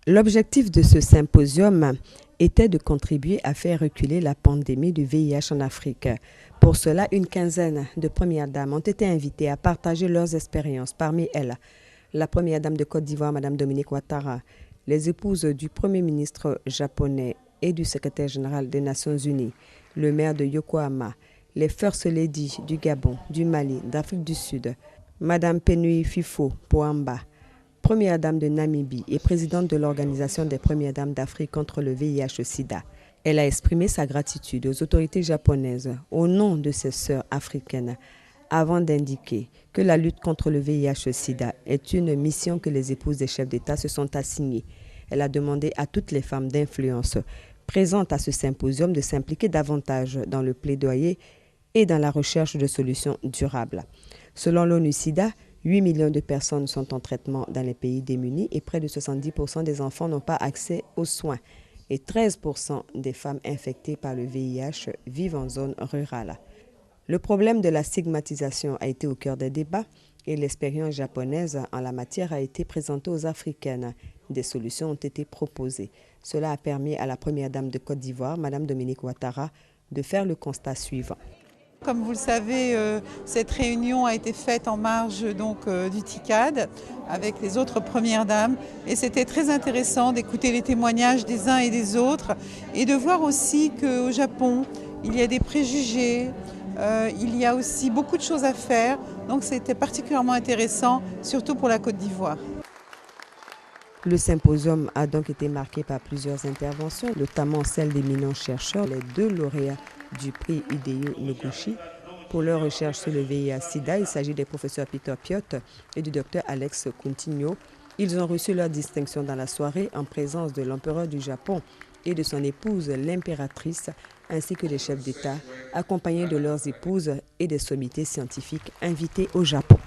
L'objectif de ce symposium était de contribuer à faire reculer la pandémie du VIH en Afrique. Pour cela, une quinzaine de premières dames ont été invitées à partager leurs expériences. Parmi elles, la première dame de Côte d'Ivoire, Mme Dominique Ouattara, les épouses du Premier ministre japonais et du secrétaire général des Nations Unies, le maire de Yokohama, les First Lady du Gabon, du Mali, d'Afrique du Sud, Mme Penui Fifo Pohamba, première dame de Namibie et présidente de l'Organisation des premières dames d'Afrique contre le VIH-Sida. Elle a exprimé sa gratitude aux autorités japonaises au nom de ses sœurs africaines avant d'indiquer que la lutte contre le VIH-Sida est une mission que les épouses des chefs d'État se sont assignées. Elle a demandé à toutes les femmes d'influence présentes à ce symposium de s'impliquer davantage dans le plaidoyer et dans la recherche de solutions durables. Selon l'ONU-SIDA, 8 millions de personnes sont en traitement dans les pays démunis et près de 70% des enfants n'ont pas accès aux soins. Et 13% des femmes infectées par le VIH vivent en zone rurale. Le problème de la stigmatisation a été au cœur des débats et l'expérience japonaise en la matière a été présentée aux Africaines. Des solutions ont été proposées. Cela a permis à la première dame de Côte d'Ivoire, Mme Dominique Ouattara, de faire le constat suivant. Comme vous le savez, cette réunion a été faite en marge du TICAD avec les autres premières dames et c'était très intéressant d'écouter les témoignages des uns et des autres et de voir aussi qu'au Japon, il y a des préjugés, il y a aussi beaucoup de choses à faire, donc c'était particulièrement intéressant, surtout pour la Côte d'Ivoire. Le symposium a donc été marqué par plusieurs interventions, notamment celle d'éminents chercheurs, les 2 lauréats du prix Hideo Noguchi pour leur recherche sur le VIH-Sida. Il s'agit des professeurs Peter Piot et du docteur Alex Coutinho. Ils ont reçu leur distinction dans la soirée en présence de l'empereur du Japon et de son épouse, l'impératrice, ainsi que des chefs d'État, accompagnés de leurs épouses et des sommités scientifiques invités au Japon.